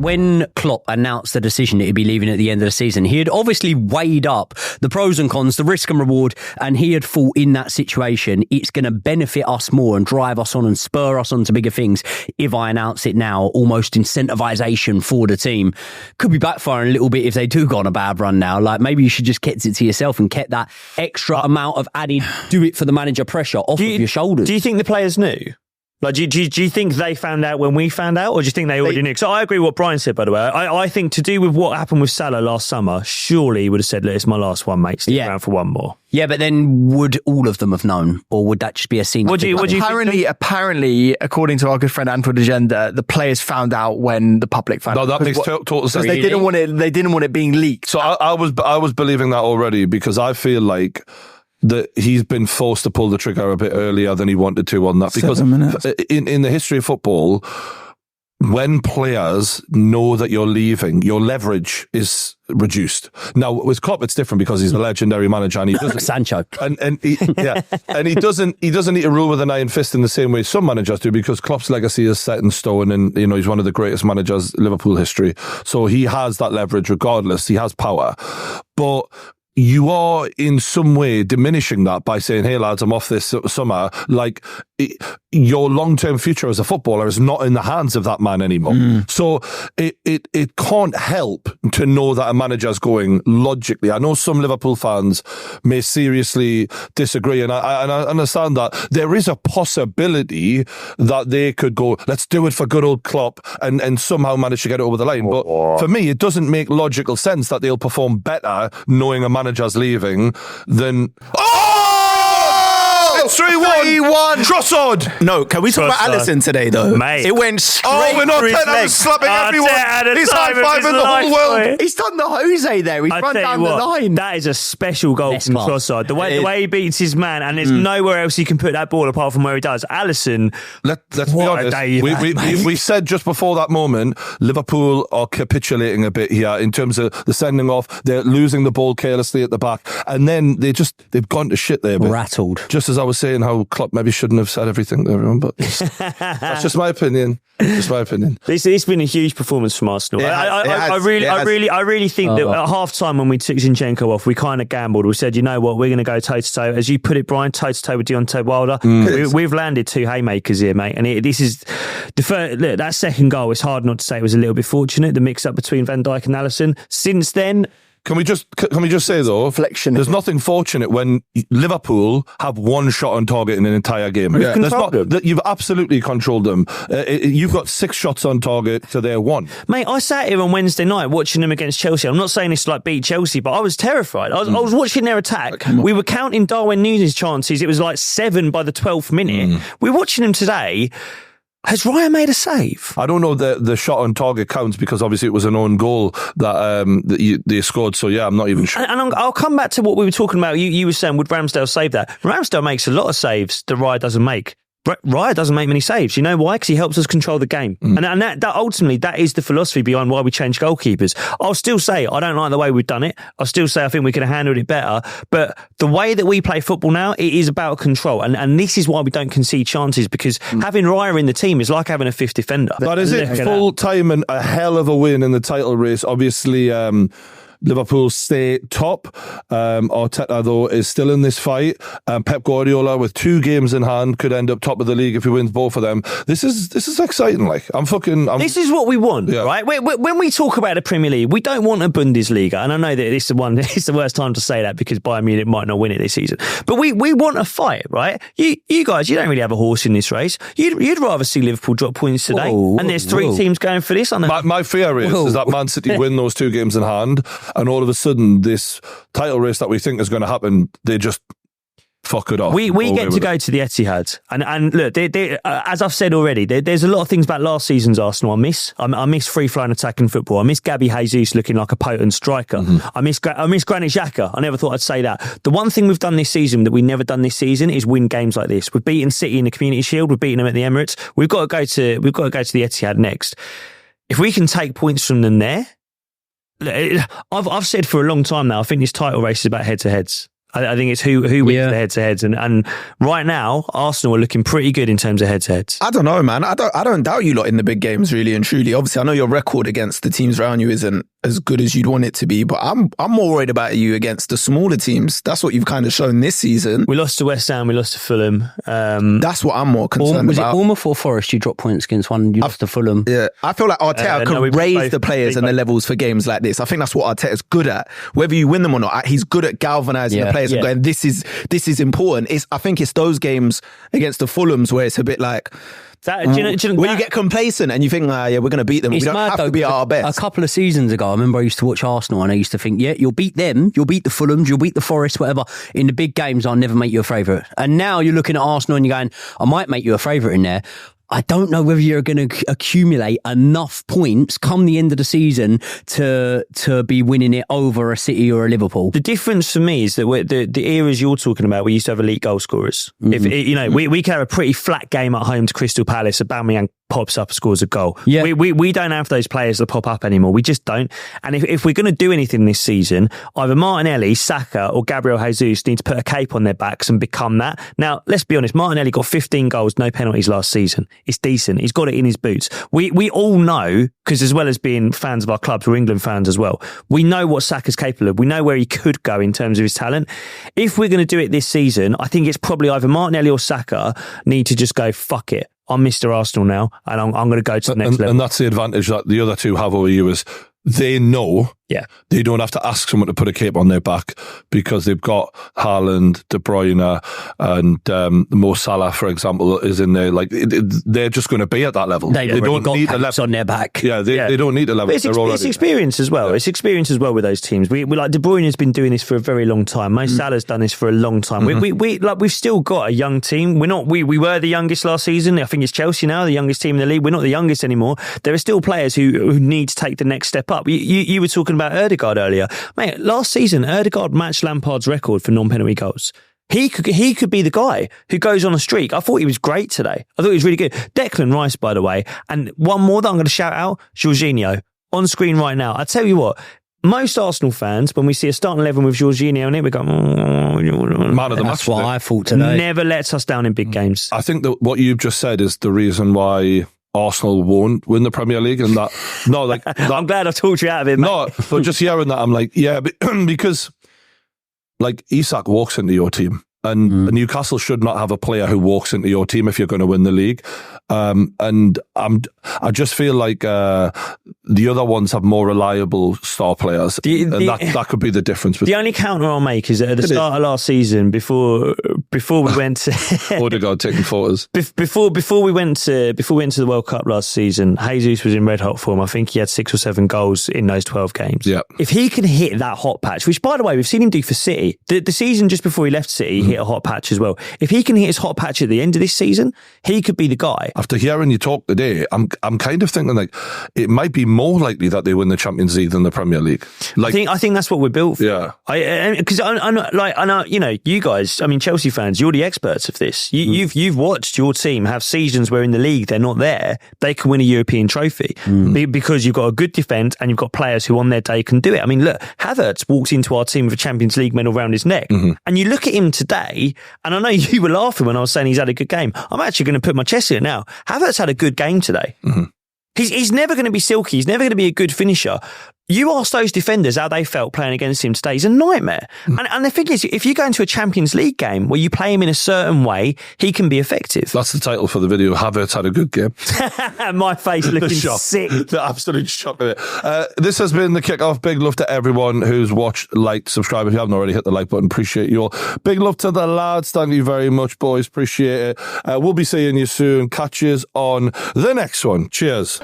when Klopp announced the decision that he'd be leaving at the end of the season, he had obviously weighed up the pros and cons, the risk and reward, and he had thought in that situation, it's going to benefit us more and drive us on and spur us on to bigger things if I announce it now, almost incentivization for the team. Could be backfiring a little bit if they do go on a bad run now. Like, maybe you should just kept it to yourself and kept that extra amount of added do it for the manager pressure off of your shoulders. Do you think the players knew? Like, do you think they found out when we found out, or do you think they already knew? So I agree with what Brian said, by the way. I think to do with what happened with Salah last summer, surely he would have said, look, it's my last one, mate. Stick around for one more. Yeah, but then would all of them have known, or would that just be a scene? Apparently, according to our good friend Antoine Agenda, the players found out when the public found out. No, that makes total sense. They didn't want it. They didn't want it being leaked. So I was believing that already, because I feel like that he's been forced to pull the trigger a bit earlier than he wanted to on that. Because in the history of football, when players know that you're leaving, your leverage is reduced. Now with Klopp, it's different because he's a legendary manager and he doesn't Sancho and he doesn't need to rule with an iron fist in the same way some managers do, because Klopp's legacy is set in stone, and he's one of the greatest managers in Liverpool history. So he has that leverage regardless. He has power, but you are in some way diminishing that by saying, hey lads, I'm off this summer. Like, your long-term future as a footballer is not in the hands of that man anymore. So it can't help to know that a manager's going logically. I know some Liverpool fans may seriously disagree, and I understand that there is a possibility that they could go, let's do it for good old Klopp, and somehow manage to get it over the line. But for me, it doesn't make logical sense that they'll perform better knowing a manager's leaving than... It's 3-1. Trossard. No, can we talk about Alisson today, though? Mate. It went straight we're not through his legs. slapping everyone. He's high-fiving the whole world. He's done the Jose there. He's run down the line. That is a special goal from Trossard. The way he beats his man, and there's nowhere else he can put that ball apart from where he does. Alisson, let's be honest. We said just before that moment, Liverpool are capitulating a bit here in terms of the sending off. They're losing the ball carelessly at the back, and then they've gone to shit there. Rattled. Just as I was saying how Klopp maybe shouldn't have said everything to everyone, but that's just my opinion. It's been a huge performance from Arsenal. I really think that at half time when we took Zinchenko off, we kind of gambled. We said, you know what, we're going to go toe to toe, as you put it, Brian, toe to toe with Deontay Wilder. We've landed two haymakers here, mate, and this is the first. Look, that second goal, it's hard not to say it was a little bit fortunate, the mix up between Van Dijk and Alisson. Since then, Can we just say though, there's nothing fortunate when Liverpool have one shot on target in an entire game. You've absolutely controlled them. You've got 6 shots on target to their 1. Mate, I sat here on Wednesday night watching them against Chelsea. I'm not saying this to like beat Chelsea, but I was terrified. I was watching their attack. We were counting Darwin Núñez chances. It was like 7 by the 12th minute. We're watching them today. Has Raya made a save? I don't know the shot on target counts, because obviously it was an own goal that they scored. So yeah, I'm not even sure. And I'll come back to what we were talking about. You were saying, would Ramsdale save that? Ramsdale makes a lot of saves that Raya doesn't make. Raya doesn't make many saves. You know why? Because he helps us control the game. And that ultimately, that is the philosophy behind why we change goalkeepers. I'll still say I don't like the way we've done it. I'll still say I think we could have handled it better. But the way that we play football now, it is about control. And this is why we don't concede chances, because having Raya in the team is like having a 5th defender. That is it. Full time and a hell of a win in the title race. Obviously, Liverpool stay top. Arteta, though, is still in this fight. Pep Guardiola, with 2 games in hand, could end up top of the league if he wins both of them. This is exciting. Like, this is what we want, right? When we talk about the Premier League, we don't want a Bundesliga, and I know that it's the worst time to say that because Bayern Munich might not win it this season. But we want a fight, right? You guys, you don't really have a horse in this race. You'd rather see Liverpool drop points today, and there's 3 teams going for this. My fear is that Man City win those 2 games in hand, and all of a sudden, this title race that we think is going to happen, they just fuck it off. We get to go to the Etihad, and look, as I've said already, there's a lot of things about last season's Arsenal I miss free-flowing attacking football. I miss Gabby Jesus looking like a potent striker. I miss Granit Xhaka. I never thought I'd say that. The one thing we've done this season that we've never done this season is win games like this. We've beaten City in the Community Shield. We've beaten them at the Emirates. We've got to go to the Etihad next. If we can take points from them there, I've said for a long time now, I think this title race is about head-to-heads. I think it's who wins the head-to-heads. And right now, Arsenal are looking pretty good in terms of head-to-heads. I don't know, man. I don't doubt you lot in the big games, really and truly. Obviously, I know your record against the teams around you isn't as good as you'd want it to be, but I'm more worried about you against the smaller teams. That's what you've kind of shown this season. We lost to West Ham, we lost to Fulham. That's what I'm more concerned was about. Was it Bournemouth or Forest you dropped points against one? You lost to Fulham. Yeah, I feel like Arteta can raise the players and the levels for games like this. I think that's what Arteta's good at. Whether you win them or not, he's good at galvanising the players and going, this is important. I think it's those games against the Fulhams where it's a bit like... when you get complacent and you think, we're going to beat them. We don't have to be at our best. A couple of seasons ago, I remember I used to watch Arsenal and I used to think, you'll beat them, you'll beat the Fulhams, you'll beat the Forest, whatever. In the big games, I'll never make you a favourite. And now you're looking at Arsenal and you're going, I might make you a favourite in there. I don't know whether you're going to accumulate enough points come the end of the season to be winning it over a City or a Liverpool. The difference for me is that the eras you're talking about, we used to have elite goal scorers. Mm-hmm. If we can have a pretty flat game at home to Crystal Palace, Aubameyang pops up and scores a goal. Yeah. We don't have those players that pop up anymore. We just don't. And if we're going to do anything this season, either Martinelli, Saka or Gabriel Jesus need to put a cape on their backs and become that. Now, let's be honest, Martinelli got 15 goals, no penalties last season. It's decent. He's got it in his boots. We all know, because as well as being fans of our clubs, we're England fans as well. We know what Saka's capable of. We know where he could go in terms of his talent. If we're going to do it this season, I think it's probably either Martinelli or Saka need to just go, fuck it. I'm Mr. Arsenal now, and I'm going to go to the next level. And that's the advantage that the other two have over you is they know they don't have to ask someone to put a cape on their back because they've got Haaland, De Bruyne and Mo Salah, for example, is in there. Like they're just going to be at that level. They don't need a level on their back. Yeah, they don't need a level. It's experience as well. Yeah. It's experience as well with those teams. We like De Bruyne has been doing this for a very long time. Mo Salah's done this for a long time. Mm-hmm. We've still got a young team. We were the youngest last season. I think it's Chelsea now, the youngest team in the league. We're not the youngest anymore. There are still players who need to take the next step up. You were talking about Ødegaard earlier. Mate, last season, Ødegaard matched Lampard's record for non-penalty goals. He could be the guy who goes on a streak. I thought he was great today. I thought he was really good. Declan Rice, by the way. And one more that I'm going to shout out, Jorginho, on screen right now. I tell you what, most Arsenal fans, when we see a starting 11 with Jorginho in it, we go, man of the match. That's what I thought today. Never lets us down in big games. I think that what you've just said is the reason why Arsenal won't win the Premier League, and I'm glad I've talked you out of it, mate. No, but just hearing that, I'm like, because like Isak walks into your team, and Newcastle should not have a player who walks into your team if you're going to win the league. And I just feel like the other ones have more reliable star players, and that could be the difference. The only counter I'll make is that at the start of last season, before we went to Odegaard taking photos, before we went to the World Cup last season, Jesus was in red hot form. I think he had 6 or 7 goals in those 12 games. Yeah. If he can hit that hot patch, which by the way we've seen him do for City, the season just before he left City, he hit a hot patch as well. If he can hit his hot patch at the end of this season, he could be the guy. After hearing you talk today, I'm kind of thinking like it might be more likely that they win the Champions League than the Premier League. Like, I think that's what we're built for. Yeah, because I know, you know, you guys. I mean, Chelsea fans, you're the experts of this. You've watched your team have seasons where in the league they're not there. They can win a European trophy because you've got a good defence and you've got players who on their day can do it. I mean, look, Havertz walked into our team with a Champions League medal around his neck, and you look at him today, and I know you were laughing when I was saying he's had a good game. I'm actually going to put my chest in it now. Havertz had a good game today. He's never going to be silky. He's never going to be a good finisher. You ask those defenders how they felt playing against him today. He's a nightmare. And the thing is, if you go into a Champions League game where you play him in a certain way, he can be effective. That's the title for the video. Havertz had a good game. My face looking sick. The absolute shock of it. This has been the kickoff. Big love to everyone who's watched, liked, subscribed. If you haven't already, hit the like button. Appreciate you all. Big love to the lads. Thank you very much, boys. Appreciate it. We'll be seeing you soon. Catch you on the next one. Cheers.